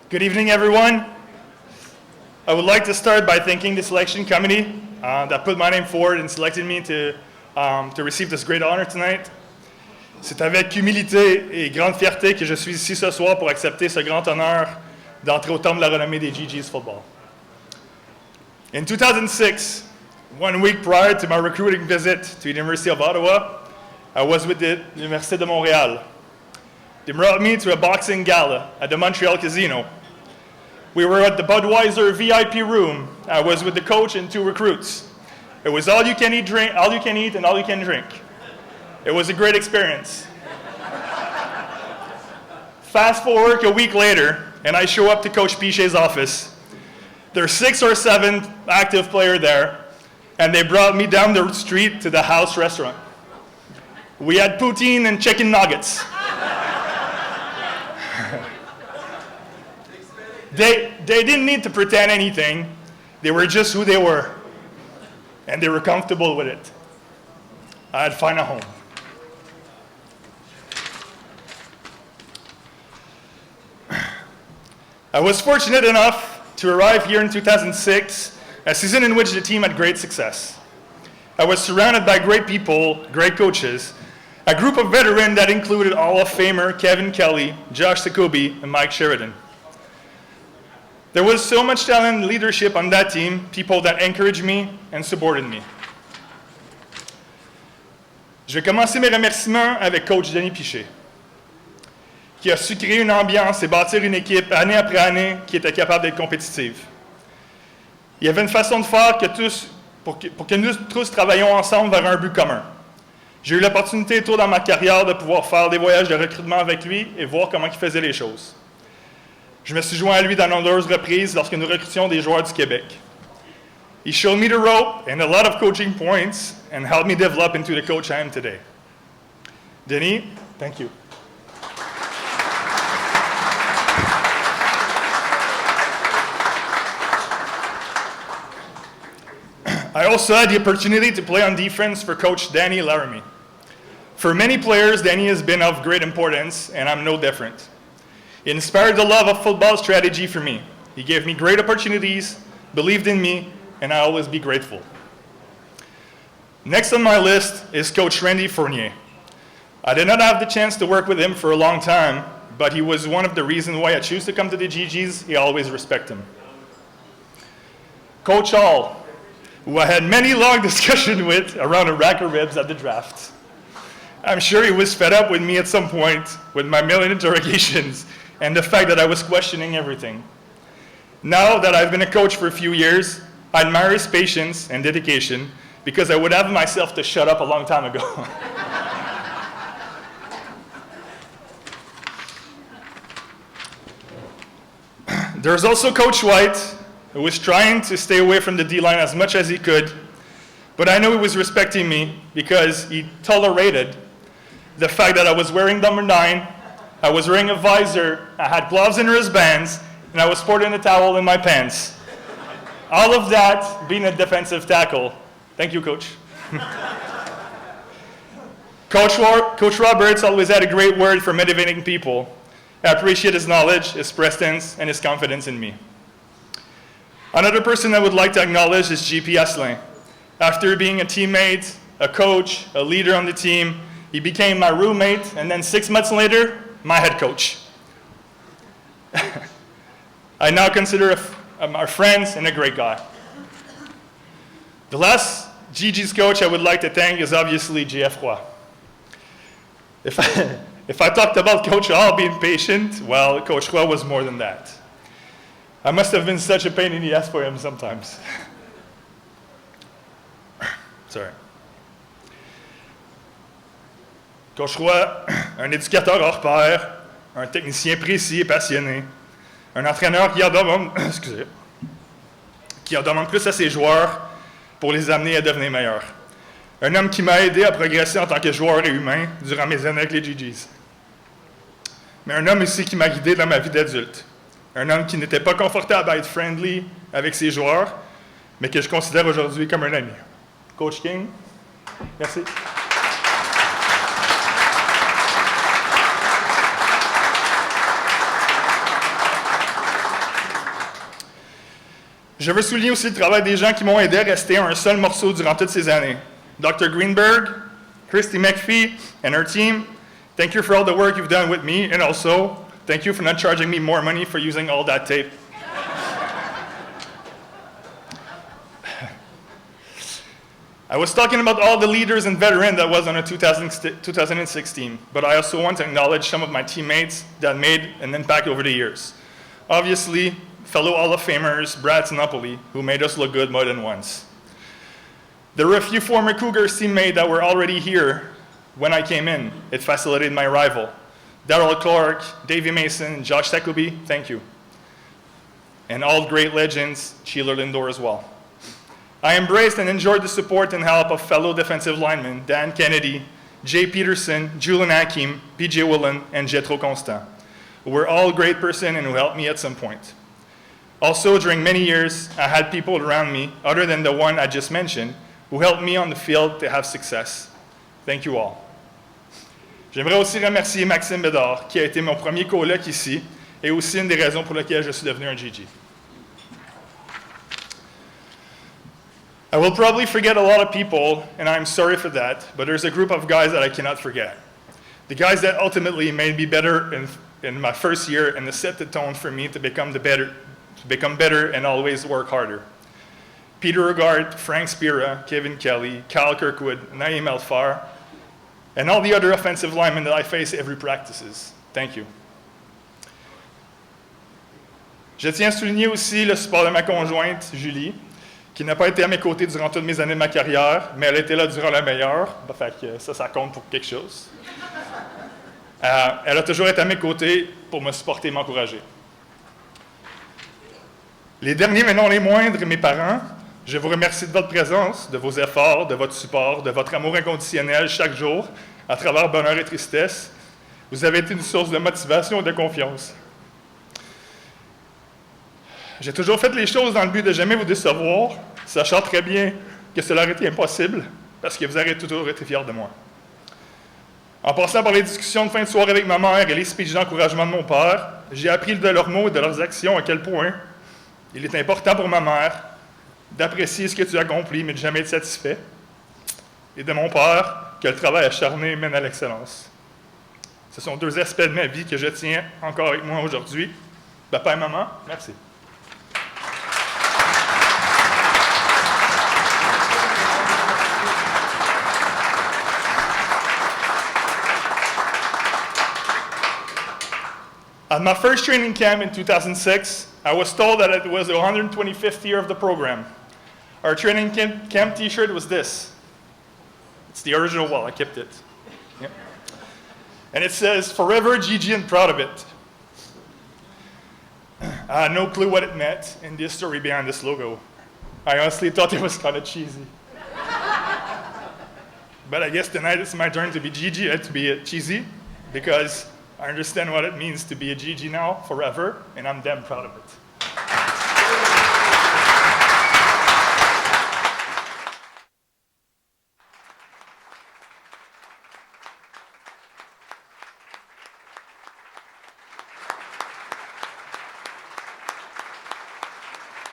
Good evening, everyone. I would like to start by thanking the selection committee that put my name forward and selected me to receive this great honor tonight. C'est avec humilité et grande fierté que je suis ici ce soir pour accepter ce grand honneur d'entrer au temple de la renommée des GG's football. In 2006, 1 week prior to my recruiting visit to the University of Ottawa, I was with the Université de Montréal. They brought me to a boxing gala at the Montreal Casino. We were at the Budweiser VIP room. I was with the coach and 2 recruits. It was all you can eat, and all you can drink. It was a great experience. Fast forward a week later, and I show up to Coach Pichet's office. There's 6 or 7 active players there, and they brought me down the street to the house restaurant. We had poutine and chicken nuggets. They didn't need to pretend anything. They were just who they were. And they were comfortable with it. I had found a home. I was fortunate enough to arrive here in 2006, a season in which the team had great success. I was surrounded by great people, great coaches, a group of veterans that included Hall of Famer Kevin Kelly, Josh Jacoby, and Mike Sheridan. There was so much talent and leadership on that team, people that encouraged me and supported me. Je vais commencer mes remerciements avec Coach Denis Pichet, qui a su créer une ambiance et bâtir une équipe année après année qui était capable d'être compétitive. Il y avait une façon de faire pour que nous tous travaillions ensemble vers un but commun. J'ai eu l'opportunité tôt dans ma carrière de pouvoir faire des voyages de recrutement avec lui et voir comment il faisait les choses. Je me suis joint à lui dans de nombreuses reprises lorsque nous recrutions des joueurs du Québec. He showed me the rope and a lot of coaching points and helped me develop into the coach I am today. Denis, thank you. I also had the opportunity to play on defense for Coach Danny Laramie. For many players, Danny has been of great importance, and I'm no different. He inspired the love of football strategy for me. He gave me great opportunities, believed in me, and I'll always be grateful. Next on my list is Coach Randy Fournier. I did not have the chance to work with him for a long time, but he was one of the reasons why I choose to come to the GGs. I always respect him. Coach Hall, who I had many long discussions with around a rack of ribs at the draft. I'm sure he was fed up with me at some point with my million interrogations and the fact that I was questioning everything. Now that I've been a coach for a few years, I admire his patience and dedication because I would have myself to shut up a long time ago. There's also Coach White, who was trying to stay away from the D-line as much as he could, but I know he was respecting me because he tolerated the fact that I was wearing number 9, I was wearing a visor, I had gloves and wristbands, and I was sporting a towel in my pants. All of that being a defensive tackle. Thank you, Coach. Coach Roberts always had a great word for motivating people. I appreciate his knowledge, his presence, and his confidence in me. Another person I would like to acknowledge is GP Asselin. After being a teammate, a coach, a leader on the team, he became my roommate, and then 6 months later, my head coach. I now consider him our friends and a great guy. The last GG's coach I would like to thank is obviously JF Roy. If I talked about Coach Hall being patient, well, Coach Roy was more than that. I must have been such a pain in the ass for him sometimes. Sorry. Coach Roy, un éducateur hors pair, un technicien précis et passionné, un entraîneur qui en demande plus à ses joueurs pour les amener à devenir meilleurs. Un homme qui m'a aidé à progresser en tant que joueur et humain durant mes années avec les GGs. Mais un homme aussi qui m'a guidé dans ma vie d'adulte. Un homme qui n'était pas confortable à être friendly avec ses joueurs, mais que je considère aujourd'hui comme un ami. Coach King, merci. Je veux souligner aussi le travail des gens qui m'ont aidé à rester un seul morceau durant toutes ces années. Dr. Greenberg, Christy McPhee, and her team, thank you for all the work you've done with me, and also, thank you for not charging me more money for using all that tape. I was talking about all the leaders and veterans that was on a 2016, but I also want to acknowledge some of my teammates that made an impact over the years. Obviously, fellow Hall of Famers, Brad Sinopoli, who made us look good more than once. There were a few former Cougars teammates that were already here when I came in. It facilitated my arrival. Darryl Clark, Davey Mason, Josh Takubi, thank you. And all great legends, Sheila Lindor as well. I embraced and enjoyed the support and help of fellow defensive linemen Dan Kennedy, Jay Peterson, Julian Hakim, PJ Willen, and Jetro Constant, who were all great person and who helped me at some point. Also, during many years, I had people around me, other than the one I just mentioned, who helped me on the field to have success. Thank you all. J'aimerais aussi remercier Maxime Bédard, qui a été mon premier coloc ici, et aussi une des raisons pour lesquelles je suis devenu un GG. I will probably forget a lot of people, and I'm sorry for that, but there's a group of guys that I cannot forget. The guys that ultimately made me better in my first year and set the tone for me to become better and always work harder. Peter Regard, Frank Spira, Kevin Kelly, Kyle Kirkwood, Naeem Elfar, and all the other offensive linemen that I face every practices. Thank you. Je tiens à souligner aussi le support de ma conjointe, Julie, qui n'a pas été à mes côtés durant toutes mes années de ma carrière, mais elle était là durant la meilleure, fait que ça compte pour quelque chose. Elle a toujours été à mes côtés pour me supporter et m'encourager. Les derniers, mais non les moindres, mes parents, je vous remercie de votre présence, de vos efforts, de votre support, de votre amour inconditionnel chaque jour, à travers bonheur et tristesse. Vous avez été une source de motivation et de confiance. J'ai toujours fait les choses dans le but de jamais vous décevoir, sachant très bien que cela aurait été impossible, parce que vous auriez toujours été fiers de moi. En passant par les discussions de fin de soirée avec ma mère et les speeches d'encouragement de mon père, j'ai appris de leurs mots et de leurs actions à quel point il est important pour ma mère d'apprécier ce que tu accomplis, mais de jamais être satisfait, et de mon père que le travail acharné mène à l'excellence. Ce sont deux aspects de ma vie que je tiens encore avec moi aujourd'hui. Papa et maman, merci. At my first training camp in 2006, I was told that it was the 125th year of the program. Our training camp t-shirt was this. It's the original one, I kept it. Yep. And it says, "Forever GG and proud of it." I had no clue what it meant in the story behind this logo. I honestly thought it was kind of cheesy. But I guess tonight it's my turn to be GG, to be cheesy, because I understand what it means to be a GG now, forever, and I'm damn proud of it.